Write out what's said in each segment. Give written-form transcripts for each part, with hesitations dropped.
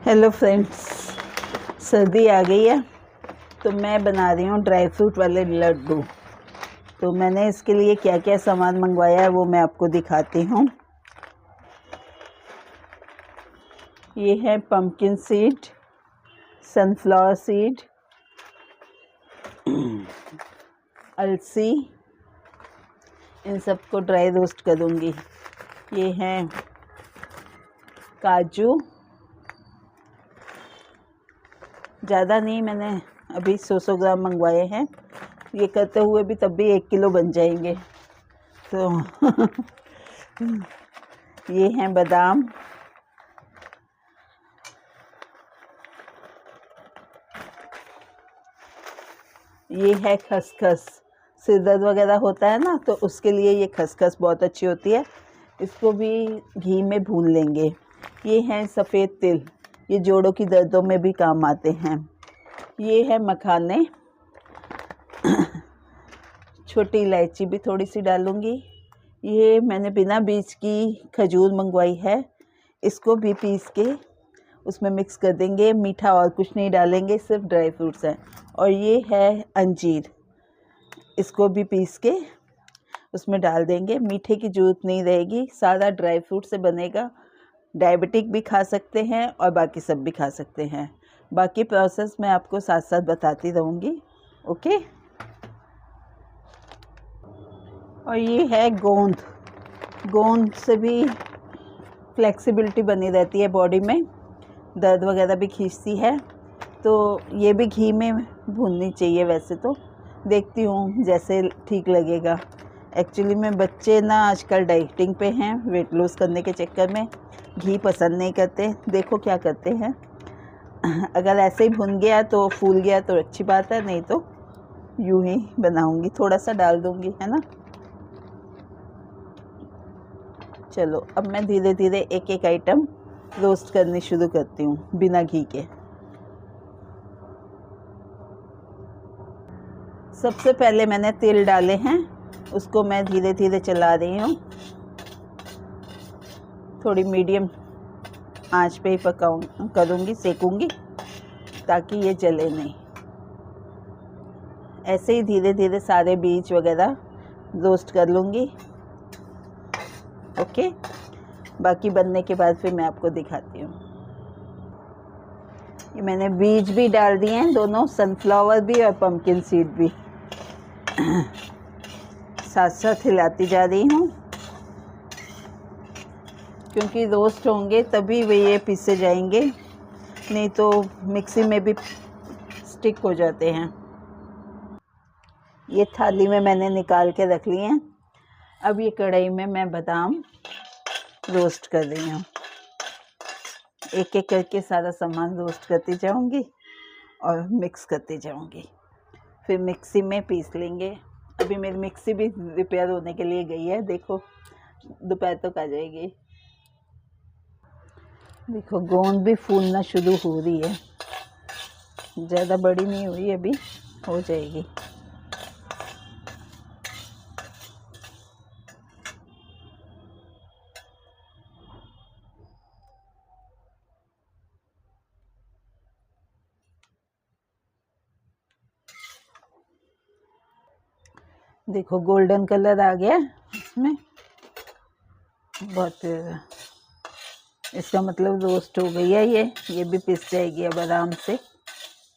Hello friends, सर्दी आ गई है तो मैं बना रही हूँ ड्राई फ्रूट वाले लड्डू। तो मैंने इसके लिए क्या क्या सामान मंगवाया है वो मैं आपको दिखाती हूँ। ये है पम्पकिन सीड, सनफ्लावर सीड, अलसी, इन सबको ड्राई रोस्ट करूँगी। ये है काजू, ज़्यादा नहीं, मैंने अभी 100 ग्राम मंगवाए हैं। ये करते हुए भी तब भी 1 किलो बन जाएंगे। तो ये हैं बादाम, ये है खसखस। सिर दर्द वगैरह होता है ना, तो उसके लिए ये खसखस बहुत अच्छी होती है। इसको भी घी में भून लेंगे। ये है सफ़ेद तिल, ये जोड़ों की दर्दों में भी काम आते हैं। ये है मखाने, छोटी इलायची भी थोड़ी सी डालूंगी। ये मैंने बिना बीज की खजूर मंगवाई है, इसको भी पीस के उसमें मिक्स कर देंगे। मीठा और कुछ नहीं डालेंगे, सिर्फ ड्राई फ्रूट्स हैं। और ये है अंजीर, इसको भी पीस के उसमें डाल देंगे। मीठे की जरूरत नहीं रहेगी, सारा ड्राई फ्रूट से बनेगा। डायबिटिक भी खा सकते हैं और बाकी सब भी खा सकते हैं। बाकी प्रोसेस मैं आपको साथ साथ बताती रहूँगी। ओके। और ये है गोंद। गोंद से भी फ्लेक्सिबिलिटी बनी रहती है बॉडी में, दर्द वगैरह भी खींचती है। तो ये भी घी में भूननी चाहिए। वैसे तो देखती हूँ जैसे ठीक लगेगा। एक्चुअली में बच्चे ना आजकल डाइटिंग पे हैं, वेट लॉस करने के चक्कर में घी पसंद नहीं करते। देखो क्या करते हैं, अगर ऐसे ही भुन गया तो फूल गया तो अच्छी बात है, नहीं तो यूं ही बनाऊंगी, थोड़ा सा डाल दूंगी, है ना। चलो अब मैं धीरे धीरे एक एक आइटम रोस्ट करनी शुरू करती हूँ बिना घी के। सबसे पहले मैंने तिल डाले हैं, उसको मैं धीरे धीरे चला रही हूँ। थोड़ी मीडियम आंच पे ही करूँगी, सेकूँगी ताकि ये जले नहीं। ऐसे ही धीरे धीरे सारे बीज वगैरह रोस्ट कर लूँगी। ओके, बाकी बनने के बाद फिर मैं आपको दिखाती हूँ। ये मैंने बीज भी डाल दिए हैं, दोनों, सनफ्लावर भी और पम्पकिन सीड भी। साथ साथ हिलाती जा रही हूँ क्योंकि रोस्ट होंगे तभी वे ये पीसे जाएंगे, नहीं तो मिक्सी में भी स्टिक हो जाते हैं। ये थाली में मैंने निकाल के रख लिए हैं। अब ये कढ़ाई में मैं बादाम रोस्ट कर रही हूँ। एक एक करके सारा सामान रोस्ट करती जाऊँगी और मिक्स करती जाऊँगी, फिर मिक्सी में पीस लेंगे। अभी मेरी मिक्सी भी रिपेयर होने के लिए गई है, देखो दोपहर तक आ जाएगी। देखो गोंद भी फूलना शुरू हो रही है, ज़्यादा बड़ी नहीं हुई, अभी हो जाएगी। देखो गोल्डन कलर आ गया इसमें, बहुत, इसका मतलब रोस्ट हो गई है ये भी पिस जाएगी अब आराम से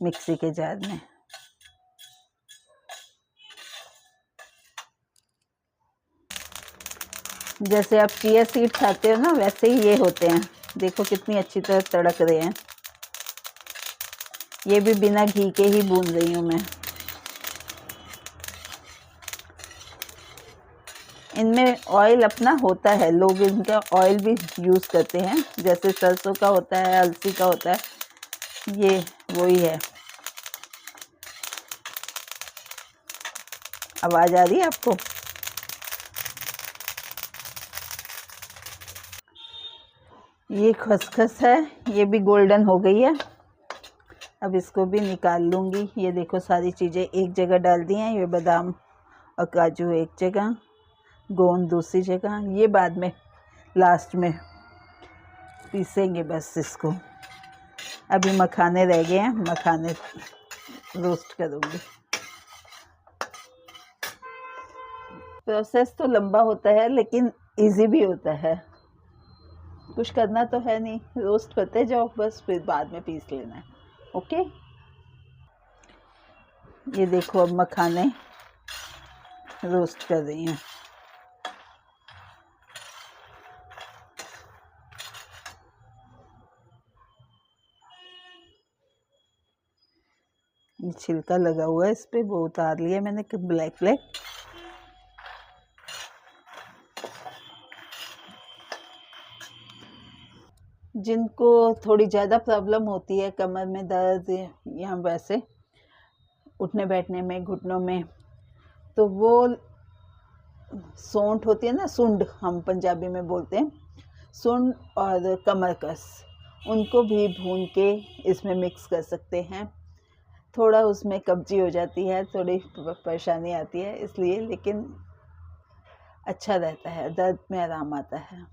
मिक्सी के जार में। जैसे आप चिया सीड खाते हो ना, वैसे ही ये होते हैं। देखो कितनी अच्छी तरह तड़क रहे हैं। ये भी बिना घी के ही भून रही हूँ मैं। इनमें ऑयल अपना होता है, लोग इनका ऑयल भी यूज़ करते हैं, जैसे सरसों का होता है, अलसी का होता है, ये वही है। आवाज़ आ रही है आपको? ये खसखस है, ये भी गोल्डन हो गई है। अब इसको भी निकाल लूँगी। ये देखो सारी चीज़ें एक जगह डाल दी हैं, ये बादाम और काजू एक जगह, गोंद दूसरी जगह। ये बाद में लास्ट में पीसेंगे बस इसको। अभी मखाने रह गए हैं, मखाने रोस्ट करूँगी। प्रोसेस तो लंबा होता है लेकिन इजी भी होता है, कुछ करना तो है नहीं, रोस्ट करते जाओ बस, फिर बाद में पीस लेना है। ओके, ये देखो अब मखाने रोस्ट कर रही हूँ। छिलका लगा हुआ है इस पे, वो उतार लिया मैंने, ब्लैक ब्लैक। जिनको थोड़ी ज़्यादा प्रॉब्लम होती है कमर में दर्द या वैसे उठने बैठने में, घुटनों में, तो वो सौंठ होती है ना, सुंड हम पंजाबी में बोलते हैं, सुंड और कमरकस, उनको भी भून के इसमें मिक्स कर सकते हैं। थोड़ा उसमें कब्जी हो जाती है, थोड़ी परेशानी आती है इसलिए, लेकिन अच्छा रहता है, दर्द में आराम आता है।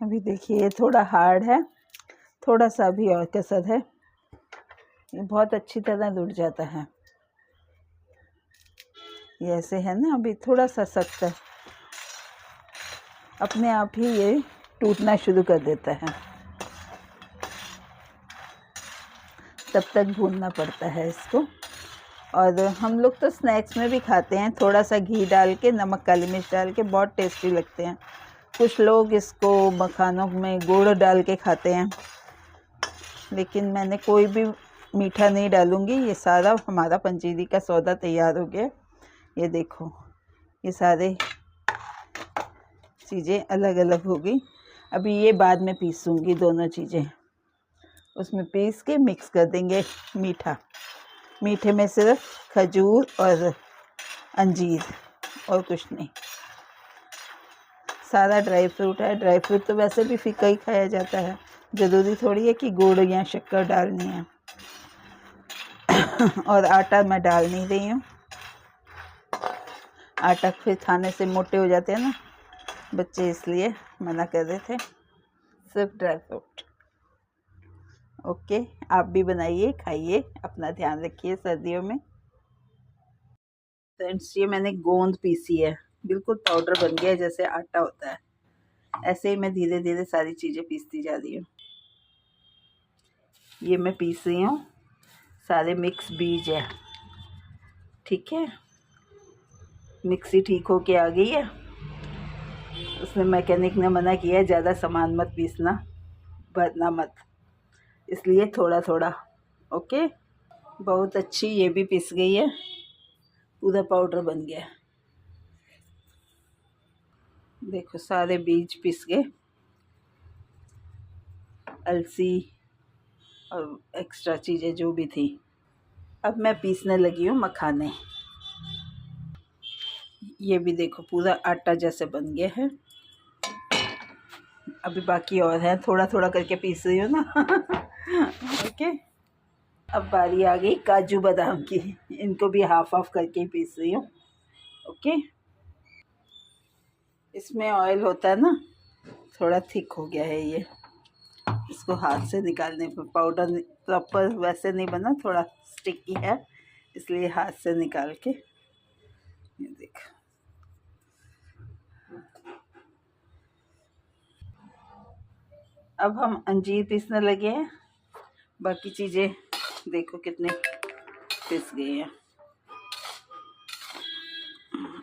अभी देखिए ये थोड़ा हार्ड है, थोड़ा सा भी और कसर है, ये बहुत अच्छी तरह रुट जाता है। ये ऐसे है ना, अभी थोड़ा सा सख्त है, अपने आप ही ये टूटना शुरू कर देता है, तब तक भूनना पड़ता है इसको। और हम लोग तो स्नैक्स में भी खाते हैं, थोड़ा सा घी डाल के, नमक काली मिर्च डाल के, बहुत टेस्टी लगते हैं। कुछ लोग इसको मखानों में गुड़ डाल के खाते हैं, लेकिन मैंने कोई भी मीठा नहीं डालूंगी। ये सारा हमारा पंजीरी का सौदा तैयार हो गया। ये देखो, ये सारे चीज़ें अलग अलग हो गई। अभी ये बाद में पीसूंगी दोनों चीज़ें, उसमें पीस के मिक्स कर देंगे मीठा। मीठे में सिर्फ खजूर और अंजीर और कुछ नहीं, सारा ड्राई फ्रूट है। ड्राई फ्रूट तो वैसे भी फीका ही खाया जाता है, ज़रूरी थोड़ी है कि गुड़ या शक्कर डालनी है। और आटा मैं डाल नहीं रही हूँ, आटा फिर खाने से मोटे हो जाते हैं ना बच्चे, इसलिए मना कर रहे थे, सिर्फ ड्राई फ्रूट। ओके, आप भी बनाइए, खाइए, अपना ध्यान रखिए सर्दियों में। फ्रेंड्स, ये मैंने गोंद पीसी है, बिल्कुल पाउडर बन गया है जैसे आटा होता है। ऐसे ही मैं धीरे धीरे सारी चीज़ें पीसती जा रही हूँ। ये मैं पीस रही हूँ, सारे मिक्स बीज है, ठीक है। मिक्सी ठीक हो के आ गई है, उसमें मैकेनिक ने मना किया है ज़्यादा सामान मत पीसना, भरना मत, इसलिए थोड़ा थोड़ा। ओके, बहुत अच्छी ये भी पिस गई है, पूरा पाउडर बन गया। देखो सारे बीज पिस गए, अलसी और एक्स्ट्रा चीज़ें जो भी थी। अब मैं पीसने लगी हूँ मखाने। ये भी देखो पूरा आटा जैसे बन गया है। अभी बाकी और है, थोड़ा थोड़ा करके पीस रही हूँ ना। ओके, अब बारी आ गई काजू बादाम की, इनको भी हाफ हाफ करके ही पीस रही हूँ। ओके, इसमें ऑयल होता है ना, थोड़ा थिक हो गया है ये, इसको हाथ से निकालने पर, पाउडर प्रॉपर वैसे नहीं बना, थोड़ा स्टिकी है, इसलिए हाथ से निकाल के, ये देखो। अब हम अंजीर पीसने लगे हैं, बाकी चीज़ें देखो कितने पिस गए हैं।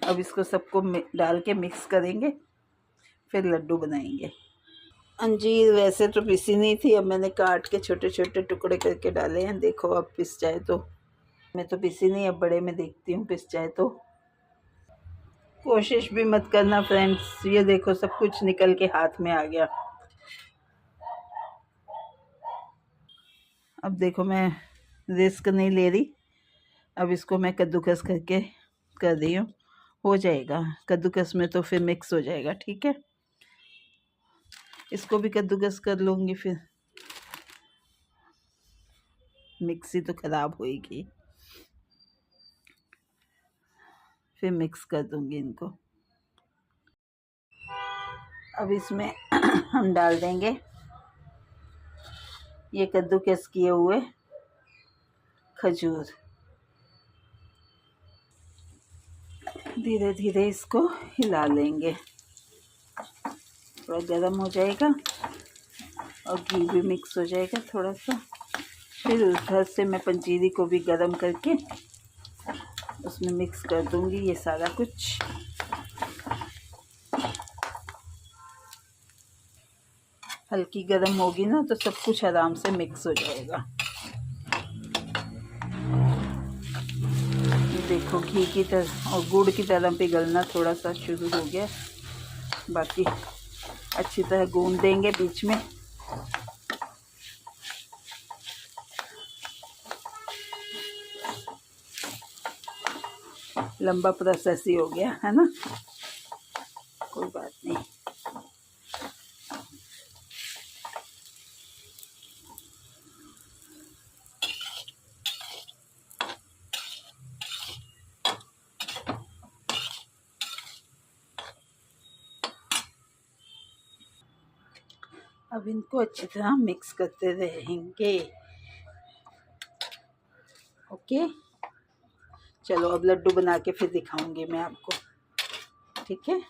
अब इसको सबको डाल के मिक्स करेंगे, फिर लड्डू बनाएंगे। अंजीर वैसे तो पिसी नहीं थी, अब मैंने काट के छोटे छोटे टुकड़े करके डाले हैं। देखो अब पिस जाए तो, मैं तो पिसी नहीं, अब बड़े में देखती हूँ पिस जाए तो। कोशिश भी मत करना फ्रेंड्स, ये देखो सब कुछ निकल के हाथ में आ गया। अब देखो मैं रिस्क नहीं ले रही, अब इसको मैं कद्दूकस करके कर रही हूँ, हो जाएगा कद्दूकस में तो फिर मिक्स हो जाएगा, ठीक है। इसको भी कद्दूकस कर लूँगी, फिर मिक्सी तो ख़राब होएगी, फिर मिक्स कर दूँगी इनको। अब इसमें हम डाल देंगे ये कद्दूकस किए हुए खजूर। धीरे धीरे इसको हिला लेंगे, थोड़ा गर्म हो जाएगा और घी भी मिक्स हो जाएगा थोड़ा सा। फिर उधर से मैं पंजीरी को भी गर्म करके उसमें मिक्स कर दूंगी ये सारा कुछ। हल्की गर्म होगी ना तो सब कुछ आराम से मिक्स हो जाएगा। देखो घी की तरह और गुड़ की तरह पिघलना थोड़ा सा शुरू हो गया। बाकी अच्छी तरह गूंद देंगे बीच में। लंबा प्रोसेस ही हो गया है ना, कोई बात नहीं। अब इनको अच्छी तरह मिक्स करते रहेंगे। ओके, चलो अब लड्डू बना के फिर दिखाऊंगी मैं आपको, ठीक है।